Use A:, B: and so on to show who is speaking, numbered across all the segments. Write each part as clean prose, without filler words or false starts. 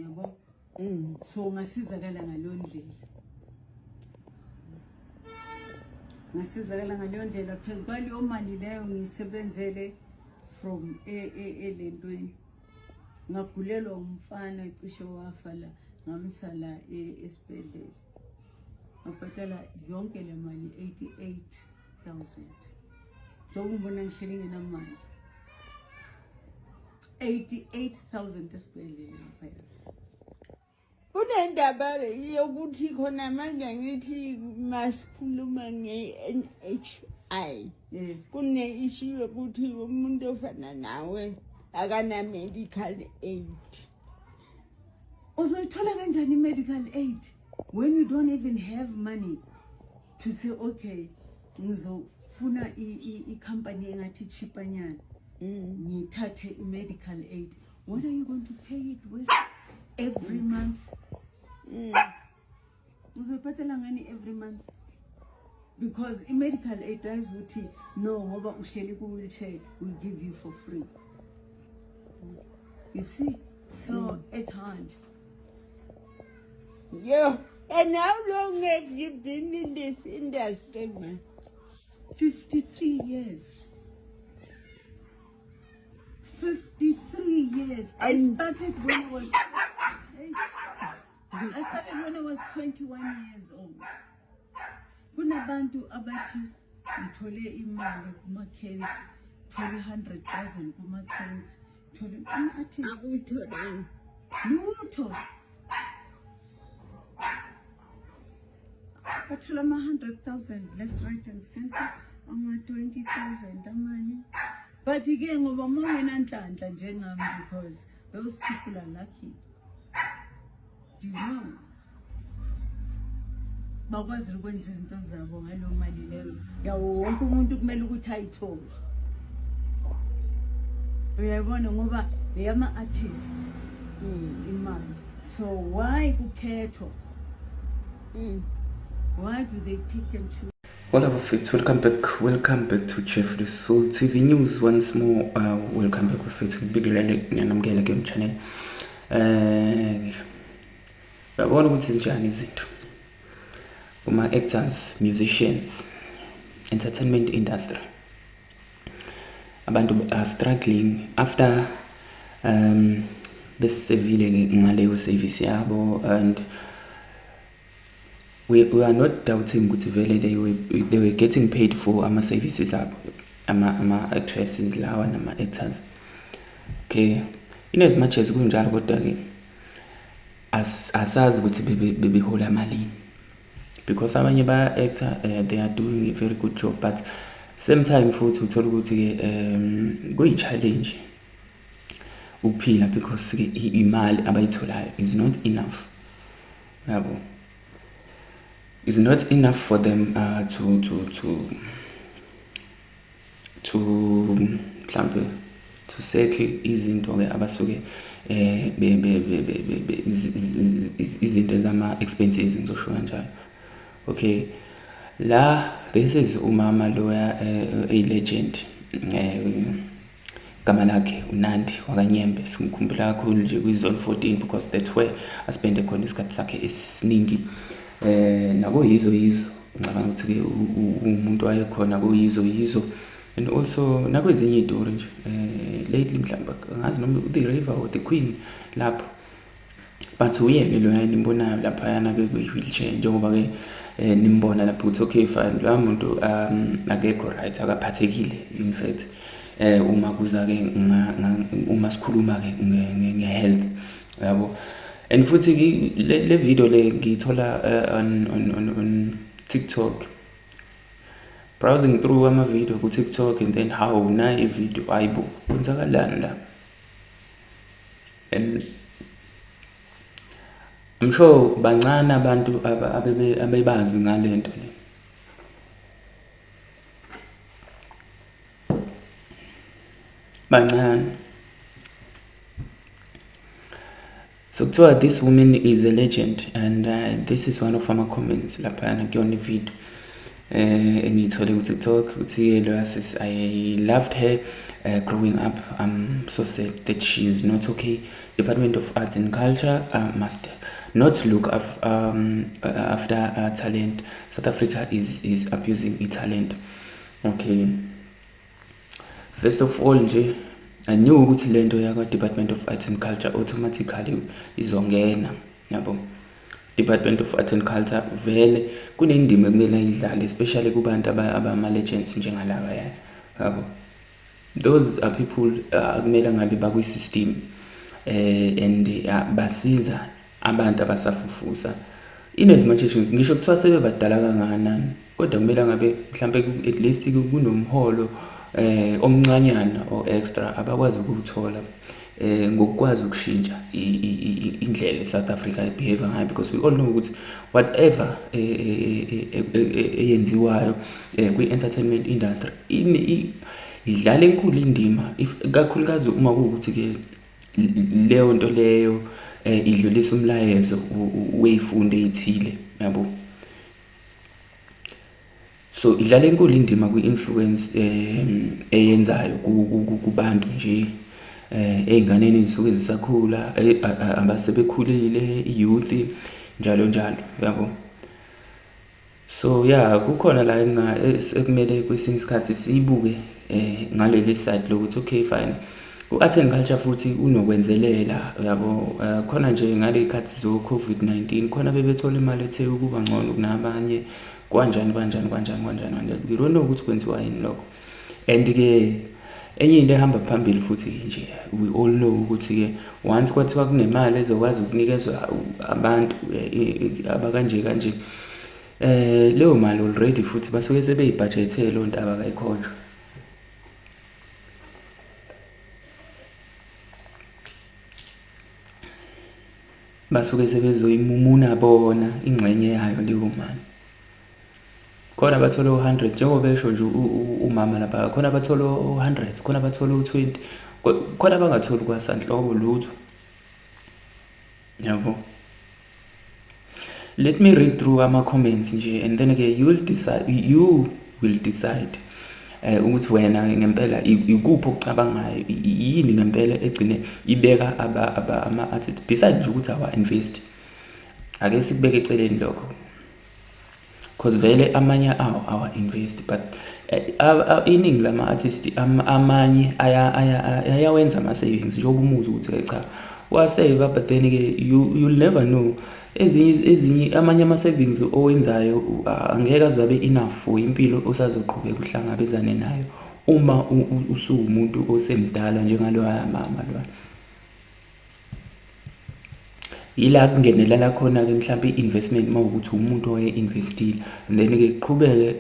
A: yabo. So ngasizakala ngaleyo ndlela. Ngasizakala ngaleyo ndlela phezulu kwaleyo mali leyo ngisebenzele from elentweni. Ngagulelwa umfana ecishe wafa la ngamsala esibhedlela. Ngabhatala yonke le mali 88,000. Ngibona ngishele ngenamali. 88,000 esibhedlela phela.
B: Kunendaba yokuthi khona manje ngithi masikhuluma nge-NHI. Kune issue yokuthi umuntu ofana nawe akana medical aid.
A: Uzoyithola kanjani medical aid when you don't even have money to say okay ngizofuna i-company engathi cheapanyana ngithathe i-medical aid? What are you going to pay it with every month? Uzophathela ngani every month? Because i-medical aid is uthi no ngoba uhleli ku-wheelchair will give you for free. You see, so it's hard.
B: Yeah, and how long have you been in this industry, man?
A: 53 years. 53 years. I started when I was 21 years old. Kunabantu abathi ngithole imali kuma-cans, thole 100,000 kuma-cans, thole ama-artists. Lutho. Bathola ama-100,000 left, right and center, ama-20,000 amanye. But again, ngoba mongenanhlanhla njengami because those people are lucky. Do you know? Bakwazi ukwenza izinto zabo ngalo mali leyo. Yawo wonke umuntu kumele ukuthi ayithole. Uyabona ngoba leyama artists imali. So why kukhethwa? Why do they pick and choose?
C: All of it, welcome back to Jeffrey Soul TV News once more. Welcome back with it. Big nginamukela game channel. Yabona ukuthi njani izinto. Uma actors, musicians, entertainment industry. Abantu are struggling after besevile ngaleyo service yabo, and we are not doubting ukuthi vele they were getting paid for ama services abo, ama actresses lawa nama actors. Okay, in as much as kunjalo kodwa ke asazi ukuthi bebehola malini, because abanye ba actor they are doing a very good job, but same time futhi uthola ukuthi ke kuyi challenge ukuphila because ke imali abayitholayo is not enough. Yabo, is not enough for them to mhlambe to settle izinto ke abasuke izinto zama expenses ngizosho kanjalo. Okay, la this is umama loya a legend, gama lakhe uNandi wakanyembe. Simkhumbula kakhulu nje kwiZone 14 because that's where I spent khona isikhathi sakhe esiningi. Nako yizo ngicabanga ukuthi ke umuntu wayekhona ko yizo, and also nakwezinye idory nje lately mhlamba ngazi noma the River or the Queen lapho, but uyeke lo yanimbonayo lapha yana ke kwi-wheelchair njengoba ke nimbona lapho ukuthi okay fine lo muntu akekho right, akaphathekile in fact uma kuza ke uma sikhuluma ke nge-health yabo. And futhi le video le ngithola on TikTok, browsing through ama video ku TikTok, and then how na I video ayibo kwenzakalani la, and I'm sure bancane abantu abebazi ngalento le. Bancane. So this woman is a legend, and this is one of our comments lapha kuyona video engiyithole ku TikTok uthi lo sis, I loved her growing up. I'm so sad that she's not okay. Department of Arts and Culture must not look after talent. South Africa is abusing talent. Okay, first of all nje I knew ukuthi lento yakwa Department of Arts and Culture automatically izongena, yabo. Department of Arts and Culture vele kunendima ekumele idlale, especially kubantu abama legends njengalaba yabo. Those are people akumele ngabe bakwi system and basiza abantu abasafufusa. In as much as ngisho kuthiwa sebebadala kangakanani, kodwa kumele ngabe mhlambe at least kunomholo omncanyana o extra abakwazi ukuthola ngokwazi ukushintsha indlela South Africa behave ngayo, because we all know ukuthi whatever eyenziwayo kwi-entertainment industry idlala enkulu indima, kakhulukazi uma kuwukuthi ke leyo nto leyo idlulisa umlayezo weyifundo ezithile, yabo. So idlala enkulu indima kwi-influence eyenzayo kubantu nje, ey'nganeni ezisuke zisakhula, abasebekhulile, youth, njalo njalo, yabo. So yeah, kukhona la ekumele kwesinye isikhathi siyibuke ngaleli side lokuthi okay fine, u-art and culture futhi unokwenzelela, yabo. Khona nje ngale khathi zo COVID-19 khona bebethola imali ethe ukuba ngcono kunabanye, kanjani. We don't know ukuthi kwenziwa yini lokho. And ke enye into ehamba phambili futhi nje, we all know ukuthi ke once kwathiwa kunemali ezokwazi ukunikezwa abantu abakanje kanje, leyo mali already futhi basuke sebeyibudgethe lo nto abakayikhonjwa. Basuke sebezoyimumuna bona ingxenye yayo leyo mali. Khona bathola 100 njengoba besho nje umama lapha, khona bathola 100, khona bathola 20, khona bangatholi kwasanhlobo lutho, yabo. Let me read through ama comments nje, and then again you will decide ukuthi wena ngempela ikuphi okucabangayo, yini ngempela egcine ibeka ama artists besides nje ukuthi awa invest. Ake sikubeke eceleni lokho, because vele amanye awa invest, but iningi lama artists amanye ayawenza ama savings njengoba umuzi ukuthi cha wasave, but then ke you'll never know. Ezinye amanye ama savings owenzayo angeke azabe enough for impilo osazoqhubeka uhlangabezane nayo uma usuwumuntu osemdala njengalo mama lo. Ila kungenelela khona ke mhlawumbe investment mawukuthi umuntu oye-investile, and then ke qhubeke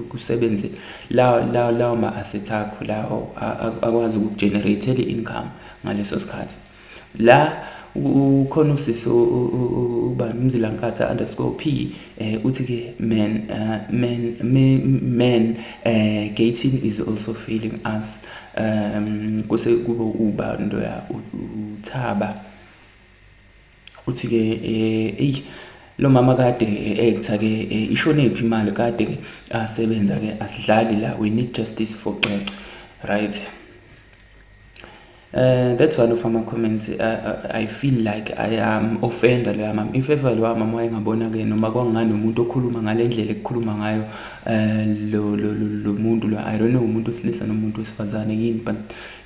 C: kusebenze lawo ma assets akho lawo akwazi ukugenerate income ngaleso sikhathi. La ukhona usiso ubani Mzilankatha _P uthi ke men Gating is also failing us. Kuse kuba ubando ya uThaba uthi ke lo mama kade actor ke ishone phi imali kade ke asebenza ke asidlali la, we need justice for Xwexwe, right? That's one of my comments. I feel like I am offended. If ever lo mama engabona ke noma kwangani umuntu okhuluma ngalendlela ekukhuluma ngayo lo muntu lo, I don't know umuntu osilisa noma umuntu osifazane yini, but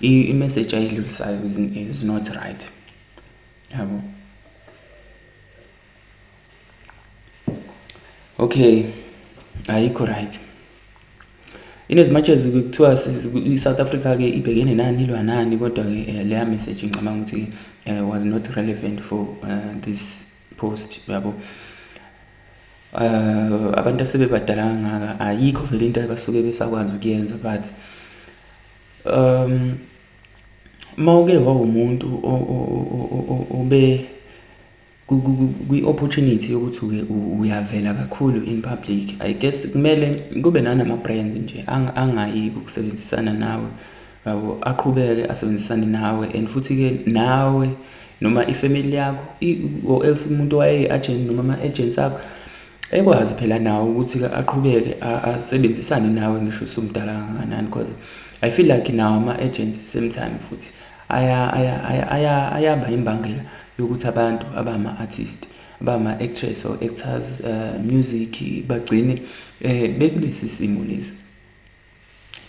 C: I message ayidlulisayo is not right, yabo. Okay, ayikho right. In as much as kuthiwa South Africa ke ibhekene nani ilwa nani, kodwa ke leya message ngicabanga ukuthi was not relevant for this post, yabo. Abantu asebebadala ngaka ayikho vele into abasuke besakwazi ukuyenza, but mawuke wawumuntu obe kwi-opportunity yokuthi uyavela kakhulu in public, I guess kumele kube nama brands nje angayiki ukusebenzisana nawe, yabo, aqhubeke asebenzisane nawe, and futhi ke nawe noma ifamily yakho or else umuntu waye-agent noma ama-agents akho ekwazi phela nawe ukuthi aqhubeke asebenzisane nawe ngisho usumdala kangakanani, because I feel like nawo ama-agency same time futhi ayaba imbangela yokuthi abantu abama-artist abama-actress or actors music bagcine bekulesi simo lesi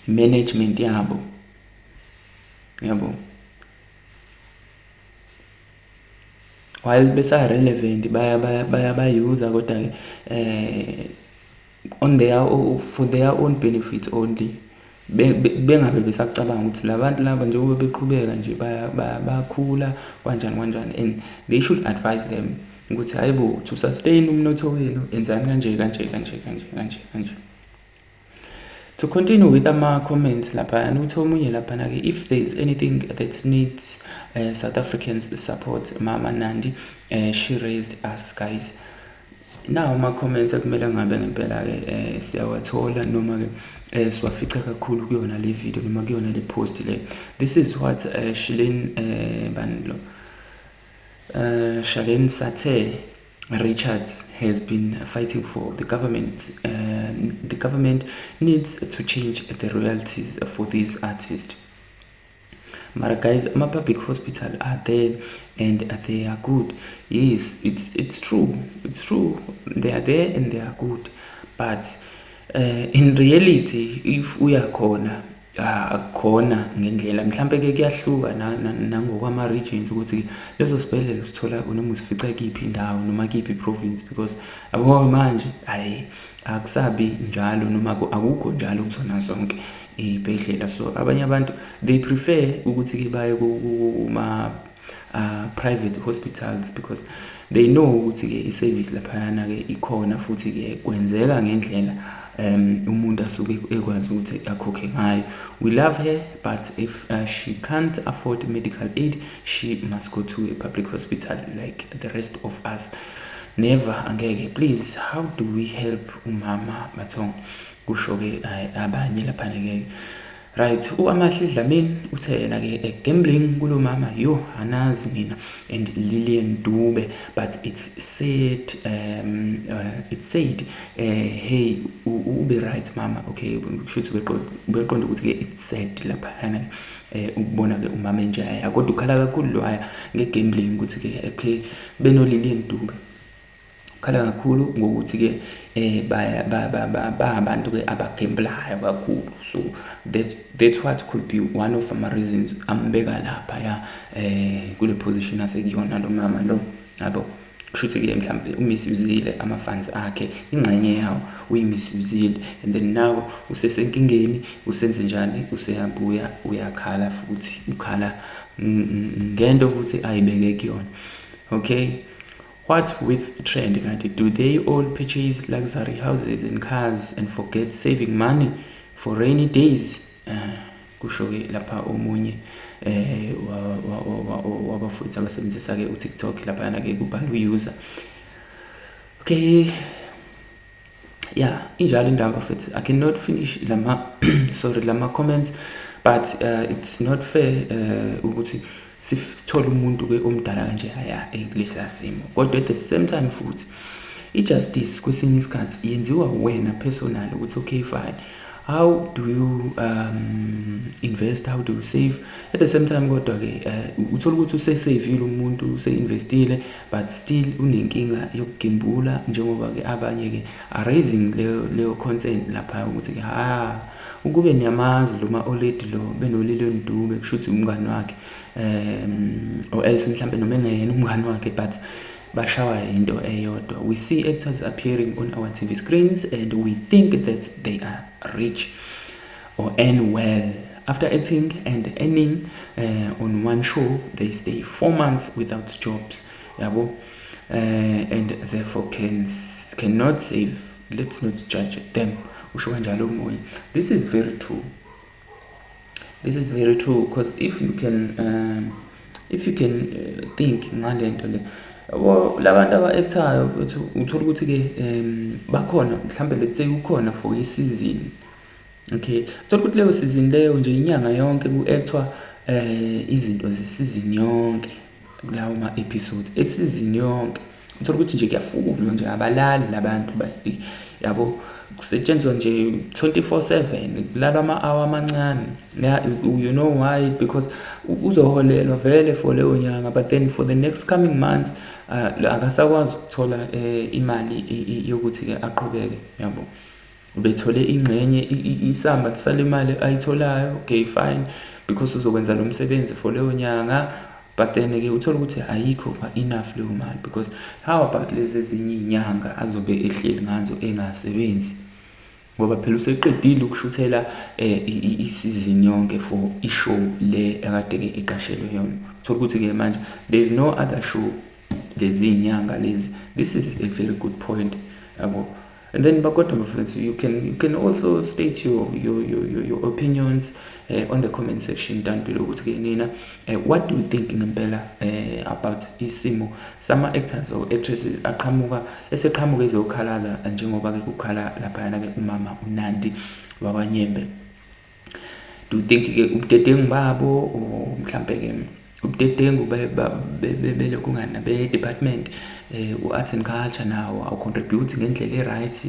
C: management yabo while besa-relevant bayayuza kodwa for their own benefit only bengabe besacabanga ukuthi labantu laba njengoba beqhubeka nje bayakhula kanjani and they should advise them ukuthi hayibo to sustain umnotho wenu enzani kanje. To continue with ama-comments lapha uthi omunye laphana-ke, if there is anything that needs South Africans support, Mama Nandi, she raised us guys. Now ama-comments akumele ngabe ngempela-ke siyawathola noma-ke siwafica kakhulu kuyona le video noma kuyona le post le. This is what Shalane Sate Richards has been fighting for. The government needs to change the royalties for these artists. Mara guys, my public hospital are there and they are good. Yes, it's true. They are there and they are good. But in reality, if we are khona ngendlela mhlambe-ke kuyahluka nangokwama-regions ukuthi lezo sibhedlela sithola noma usifica kiphi indawo noma kiphi province, because abo manje akusabi njalo noma akukho njalo kuzona zonke ibhedlela. So abanye abantu they prefer ukuthi baye kuma private hospitals because they know ukuthi-ke i-service laphayana-ke ikhona futhi-ke kwenzeka ngendlela umuntu asuke ekwazi ukuthi akhokhe ngayo. We love her, but if she can't afford medical aid, she must go to a public hospital like the rest of us. Never angeke. Please, how do we help umama Mathongo? Kusho-ke abanye laphana-ke. Right, uAmahle Dlamini uthe yena-ke gambling kulo mama yo anazi mina and Lillian Dube, but it's said hey ube right mama. Okay, shothi beqonda ukuthi-ke it's said laphana ukubona-ke umama enjaya kodwa ukhala kakhulu lwaya ngegambling ukuthi-ke okay beno Lillian Dube khala kakhulu ngokuthi-ke abantu-ke abagamblayo kakhulu. So that's what could be one of ama reasons ambeka lapha ya kule position asekuyona lo mama lo yabo. Kushuthi-ke mhlawumbe umisuzile ama-fans akhe, ingxenye yawo uyimisuzile and then now usesenkingeni, usenze njani, useyabuya uyakhala futhi ukhala ngento futhi ayibeke kuyona. Okay, what with trend kanti? Do they all purchase luxury houses and cars and forget saving money for rainy days? Kusho-ke lapha omunye wabafowethu abasebenzisa-ke uTikTok laphana-ke kubhala user. Okay, yeah, injalo indaba futhi. I cannot finish lama comments, but it's not fair ukuthi sithole umuntu-ke omdala kanje kulesa simo, kodwa at the same time futhi i-justice kwesinye isikhathi yenziwa wena personal ukuthi okay fine, how do you invest, how do you save at the same time. Kodwa-ke uthola ukuthi usesavile umuntu, use-investile, but still unenkinga yokugimbula njengoba-ke abanye-ke are raising leyo content lapha ukuthi-ke ukube niyamazi lo ma-oledi lo beno-Lillian Dube kushuthi umngani wakhe or else mhlambe noma engeyena umngani wakhe but bashawa into eyodwa. We see actors appearing on our TV screens and we think that they are rich or earn well. After acting and earning on one show, they stay 4 months without jobs, yabo, and therefore cannot save. Let's not judge them. This is very true. This is very true because if you can think ngalento le labantu aba-actayo uthola ukuthi-ke bakhona mhlambe let's say ukhona for i-season. Okay, uthola ukuthi leyo season leyo nje inyanga yonke ku-actwa izinto ze-season yonke kulawo ma-episode e-season yonke uthola ukuthi nje kuyafulwa nje abalali labantu but yabo kusetshenzwa nje 24/7 kulalwa ama-hour amancane. You know why? Because uzoholelwa vele for leyo nyanga, but then for the next coming months akasakwazi ukuthola imali yokuthi-ke aqhubeke, yabo. Ubethole ingxenye isamba sale mali ayitholayo, okay fine, because uzokwenza lo msebenzi for leyo nyanga, but then-ke uthola ukuthi ayikho enough leyo mali, because how about lezi ezinye iy'nyanga azobe ehleli ngazo engasebenzi, ngoba phela useqedile ukushuthela isizini yonke for ishow le akade-ke eqashelwe yona. Uthola ukuthi-ke manje there is no other show lezi iy'nyanga lezi. This is a very good point, yabo. And then bakodwa bafethu, you can also state your opinions on the comment section down below ukuthi-ke nina what do you think ngempela about isimo sama-actors or actresses eseqhamuka ezokhalaza njengoba-ke kukhala laphayana-ke umama uNandi wakwaNyembe. Do you think-ke ubudedengu babo or mhlampe-ke ubudedengu belokhu ngani be-department u-Arts and Culture nawo awucontribute ngendlela e-right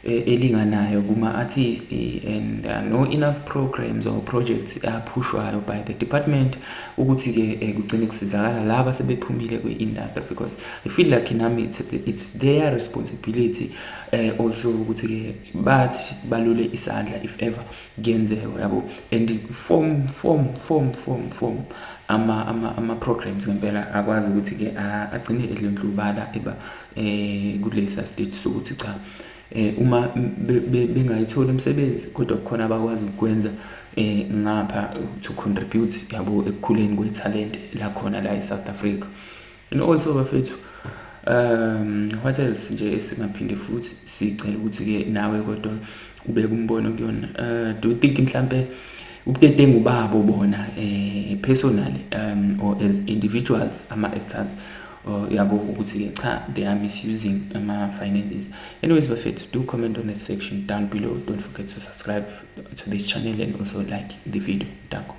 C: elinganayo kuma-artists, and no enough programs or projects aphushwayo by the department ukuthi-ke kugcine kusizakala laba sebephumile kwi-industry, because I feel like nami it's their responsibility also ukuthi-ke bathi balule isandla if ever kuyenzeka, yabo. And form ama-programs ngempela akwazi ukuthi-ke agcine edlondlobala eba kulesa state sokuthi cha uma bengayitholi umsebenzi kodwa kukhona abakwazi ukwenza ngapha to contribute, yabo, ekukhuleni kwe-talent lakhona la e-South Africa. And also bafethu what else nje esingaphinde futhi sicela ukuthi-ke nawe kodwa ubeke umbono kuyona. Do you think mhlampe ubudedengu babo bona personally or as individuals ama-actors yabo ukuthi-ke cha they are misusing ama-finances? Anyways bafethu, do comment on that section down below. Don't forget to subscribe to this channel and also like the video. Danko.